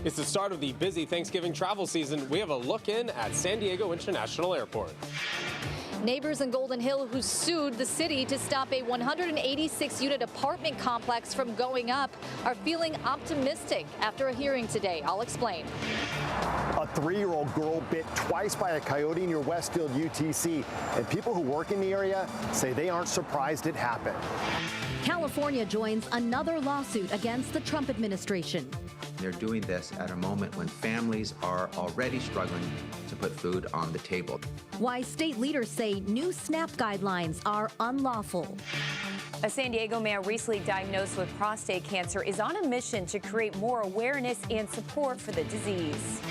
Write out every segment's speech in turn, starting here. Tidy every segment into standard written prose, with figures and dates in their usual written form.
It's the start of the busy Thanksgiving travel season. We have a look in at San Diego International Airport. Neighbors in Golden Hill who sued the city to stop a 186-unit apartment complex from going up are feeling optimistic after a hearing today. I'll explain. A 3-year-old girl bit twice by a coyote near Westfield UTC, and people who work in the area say they aren't surprised it happened. California joins another lawsuit against the Trump administration. They're doing this at a moment when families are already struggling to put food on the table. Why state leaders say new SNAP guidelines are unlawful. A San Diego man recently diagnosed with prostate cancer is on a mission to create more awareness and support for the disease.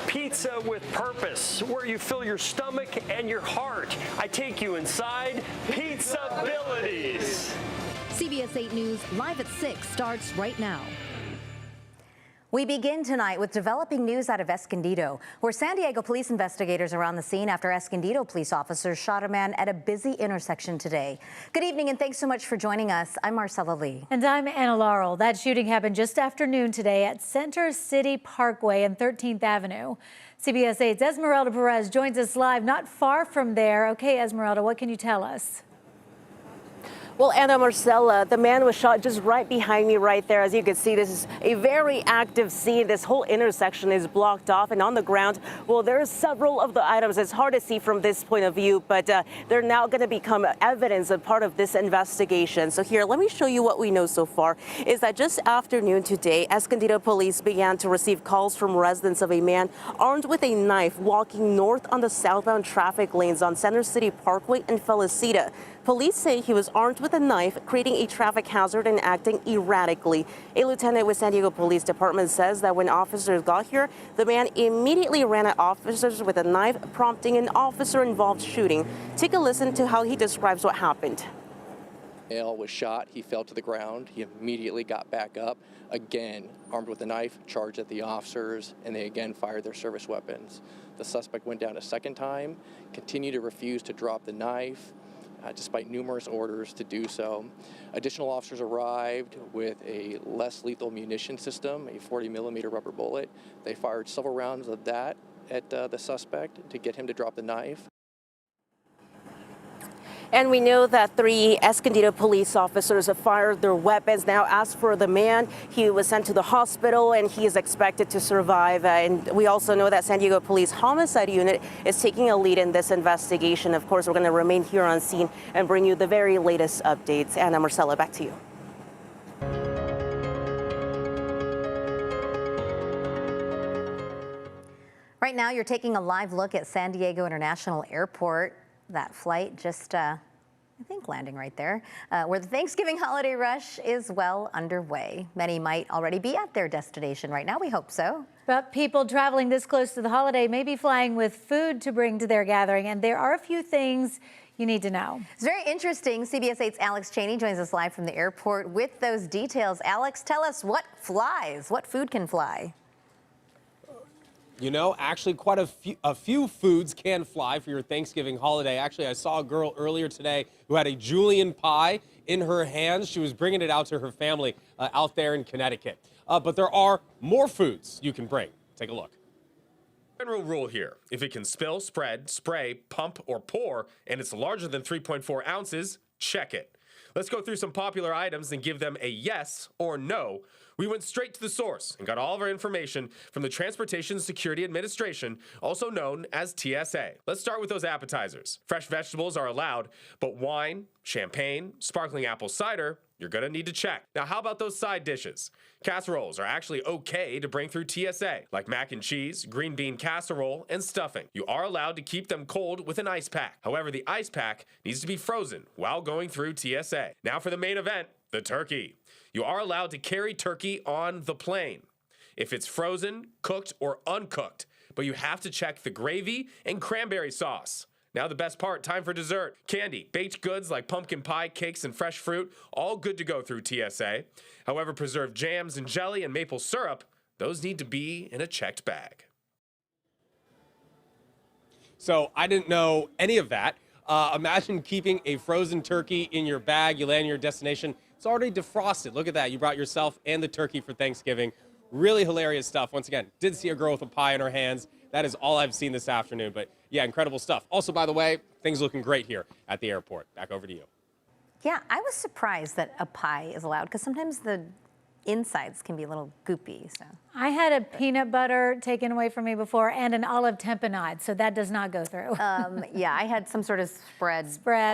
Pizza with purpose, where you fill your stomach and your heart. I take you inside Pizzabilities. CBS 8 News live at 6 starts right now. We begin tonight with developing news out of Escondido, where San Diego police investigators are on the scene after Escondido police officers shot a man at a busy intersection today. Good evening and thanks so much for joining us. I'm Marcella Lee. And I'm Anna Laurel. That shooting happened just after noon today at Center City Parkway and 13th Avenue. CBS 8's Esmeralda Perez joins us live not far from there. Okay, Esmeralda, what can you tell us? Well, Anna, Marcella, the man was shot just right behind me right there. As you can see, this is a very active scene. This whole intersection is blocked off, and on the ground, well, there are several of the items. It's hard to see from this point of view, but they're now going to become evidence and part of this investigation. So here, let me show you what we know so far, is that just afternoon today, Escondido police began to receive calls from residents of a man armed with a knife walking north on the southbound traffic lanes on Center City Parkway and Felicita. Police say he was armed with a knife, creating a traffic hazard and acting erratically. A lieutenant with San Diego Police Department says that when officers got here, the man immediately ran at officers with a knife, prompting an officer-involved shooting. Take a listen to how he describes what happened. Male was shot. He fell to the ground. He immediately got back up, again armed with a knife, charged at the officers, and they again fired their service weapons. The suspect went down a second time, continued to refuse to drop the knife, despite numerous orders to do so. Additional officers arrived with a less lethal munition system, a 40mm rubber bullet. They fired several rounds of that at the suspect to get him to drop the knife. And we know that 3 Escondido police officers have fired their weapons. Now, as for the man, he was sent to the hospital and he is expected to survive. And we also know that San Diego Police Homicide Unit is taking a lead in this investigation. Of course, we're going to remain here on scene and bring you the very latest updates. Anna, Marcella, back to you. Right now, you're taking a live look at San Diego International Airport. That flight just, I think, landing right there, where the Thanksgiving holiday rush is well underway. Many might already be at their destination right now. We hope so. But people traveling this close to the holiday may be flying with food to bring to their gathering, and there are a few things you need to know. It's very interesting. CBS 8's Alex Cheney joins us live from the airport with those details. Alex, tell us what flies, what food can fly? You know, actually quite a few foods can fly for your Thanksgiving holiday. Actually, I saw a girl earlier today who had a julienne pie in her hands. She was bringing it out to her family out there in Connecticut. But there are more foods you can bring. Take a look. General rule here: if it can spill, spread, spray, pump, or pour, and it's larger than 3.4 ounces, check it. Let's go through some popular items and give them a yes or no. We went straight to the source and got all of our information from the Transportation Security Administration, also known as TSA. Let's start with those appetizers. Fresh vegetables are allowed, but wine, champagne, sparkling apple cider, you're gonna need to check. Now, how about those side dishes? Casseroles are actually okay to bring through TSA, like mac and cheese, green bean casserole, and stuffing. You are allowed to keep them cold with an ice pack. However, the ice pack needs to be frozen while going through TSA. Now for the main event, the turkey. You are allowed to carry turkey on the plane if it's frozen, cooked, or uncooked, but you have to check the gravy and cranberry sauce. Now the best part, time for dessert. Candy, baked goods like pumpkin pie, cakes, and fresh fruit, all good to go through TSA. However, preserved jams and jelly and maple syrup, those need to be in a checked bag. So I didn't know any of that. Imagine keeping a frozen turkey in your bag. You land in your destination. It's already defrosted. Look at that. You brought yourself and the turkey for Thanksgiving. Really hilarious stuff. Once again, did see a girl with a pie in her hands. That is all I've seen this afternoon. But yeah, incredible stuff. Also, by the way, things looking great here at the airport. Back over to you. Yeah, I was surprised that a pie is allowed because sometimes the insides can be a little goopy. So I had a peanut butter taken away from me before and an olive tamponade, so that does not go through. yeah, I had some sort of spread.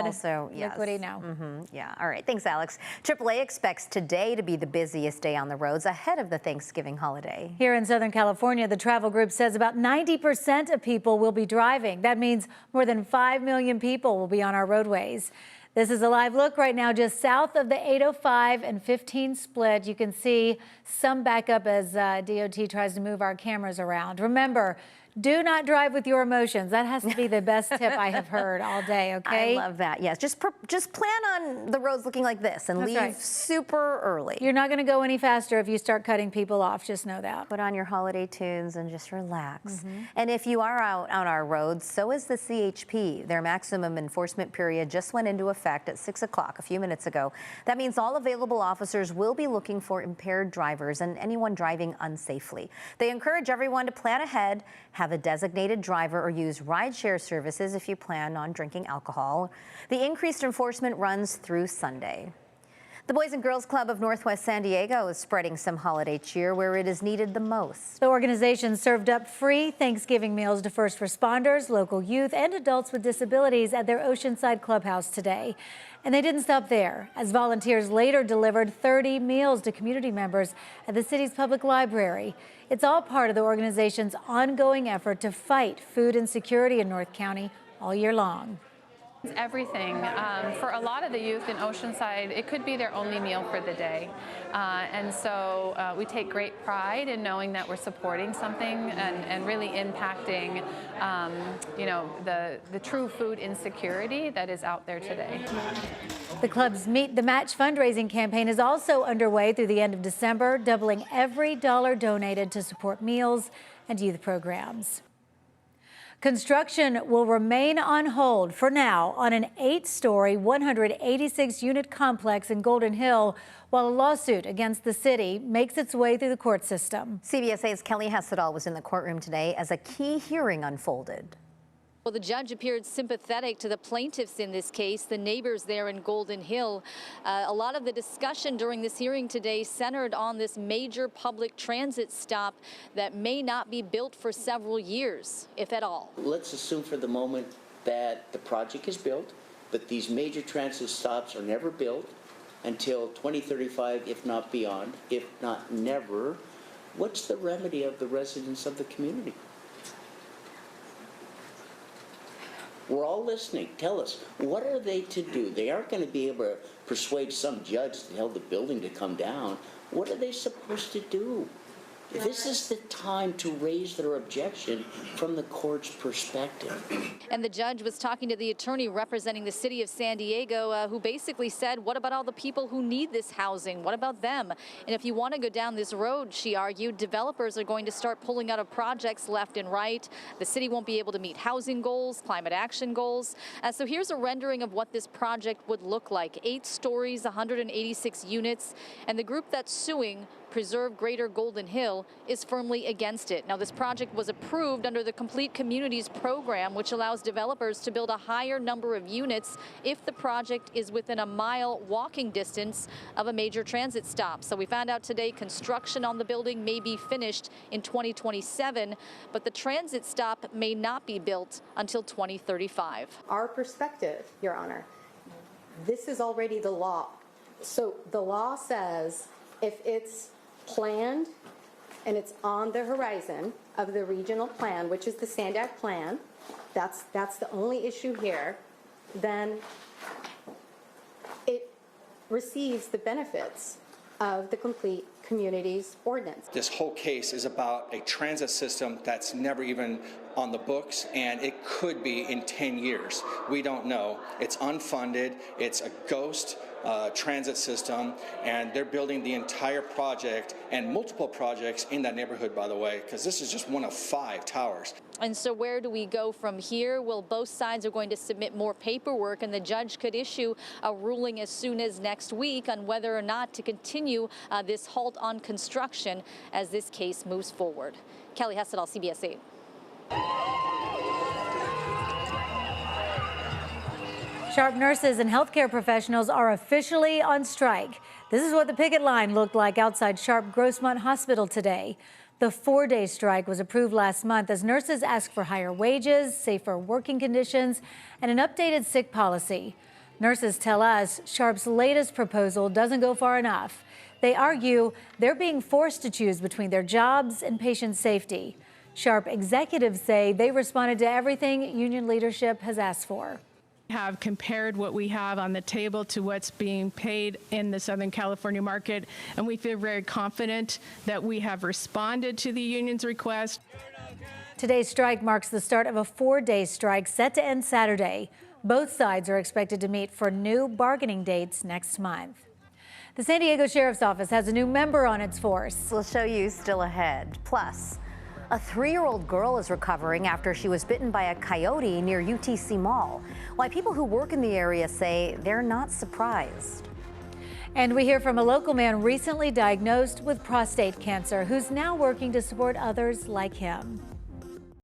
Also, yes. Liquidy, no. Yeah, all right. Thanks, Alex. AAA expects today to be the busiest day on the roads ahead of the Thanksgiving holiday. Here in Southern California, the travel group says about 90% of people will be driving. That means more than 5 million people will be on our roadways. This is a live look right now just south of the 805 and 15 split. You can see some backup as DOT tries to move our cameras around. Remember, do not drive with your emotions. That has to be the best tip I have heard all day, okay? I love that, yes. Just plan on the roads looking like this and leave super early. You're not going to go any faster if you start cutting people off, just know that. Put on your holiday tunes and just relax. And if you are out on our roads, so is the CHP. Their maximum enforcement period just went into effect at 6 o'clock a few minutes ago. That means all available officers will be looking for impaired drivers and anyone driving unsafely. They encourage everyone to plan ahead, have a designated driver, or use rideshare services if you plan on drinking alcohol. The increased enforcement runs through Sunday. The Boys and Girls Club of Northwest San Diego is spreading some holiday cheer where it is needed the most. The organization served up free Thanksgiving meals to first responders, local youth, and adults with disabilities at their Oceanside Clubhouse today. And they didn't stop there, as volunteers later delivered 30 meals to community members at the city's public library. It's all part of the organization's ongoing effort to fight food insecurity in North County all year long. It's everything. For a lot of the youth in Oceanside, it could be their only meal for the day. And so we take great pride in knowing that we're supporting something and really impacting, you know, the true food insecurity that is out there today. The club's Meet the Match fundraising campaign is also underway through the end of December, doubling every dollar donated to support meals and youth programs. Construction will remain on hold for now on an 8-story, 186-unit complex in Golden Hill while a lawsuit against the city makes its way through the court system. CBS 8's Kelly Hessedal was in the courtroom today as a key hearing unfolded. Well, the judge appeared sympathetic to the plaintiffs in this case, the neighbors there in Golden Hill. A lot of the discussion during this hearing today centered on this major public transit stop that may not be built for several years, if at all. Let's assume for the moment that the project is built, but these major transit stops are never built until 2035, if not beyond, if not never. What's the remedy of the residents of the community? We're all listening. Tell us, what are they to do? They aren't going to be able to persuade some judge to tell the building to come down. What are they supposed to do? This is the time to raise their objection from the court's perspective. And the judge was talking to the attorney representing the city of San Diego, who basically said, what about all the people who need this housing? What about them? And if you want to go down this road, she argued, developers are going to start pulling out of projects left and right. The city won't be able to meet housing goals, climate action goals. So here's a rendering of what this project would look like. 8 stories, 186 units, and the group that's suing, Preserve Greater Golden Hill, is firmly against it. Now, this project was approved under the Complete Communities program, which allows developers to build a higher number of units if the project is within a mile walking distance of a major transit stop. So we found out today construction on the building may be finished in 2027, but the transit stop may not be built until 2035. Our perspective, Your Honor, this is already the law. So the law says if it's planned and it's on the horizon of the regional plan, which is the Sandak plan, that's the only issue here, then it receives the benefits of the Complete Communities ordinance. This whole case is about a transit system that's never even on the books, and it could be in 10 years. We don't know. It's unfunded. It's a ghost transit system, and they're building the entire project and multiple projects in that neighborhood, by the way, because this is just one of 5 towers. And so where do we go from here? Well, both sides are going to submit more paperwork, and the judge could issue a ruling as soon as next week on whether or not to continue this halt on construction as this case moves forward. Kelly Hessedal, CBS 8. Sharp nurses and healthcare professionals are officially on strike. This is what the picket line looked like outside Sharp Grossmont Hospital today. The 4-day strike was approved last month as nurses ask for higher wages, safer working conditions, and an updated sick policy. Nurses tell us Sharp's latest proposal doesn't go far enough. They argue they're being forced to choose between their jobs and patient safety. Sharp executives say they responded to everything union leadership has asked for. Have compared what we have on the table to what's being paid in the Southern California market, and we feel very confident that we have responded to the union's request. Today's strike marks the start of a 4-day strike set to end Saturday. Both sides are expected to meet for new bargaining dates next month. The San Diego Sheriff's Office has a new member on its force. We'll show you still ahead. Plus, a 3-year-old girl is recovering after she was bitten by a coyote near UTC Mall. Why people who work in the area say they're not surprised. And we hear from a local man recently diagnosed with prostate cancer who's now working to support others like him.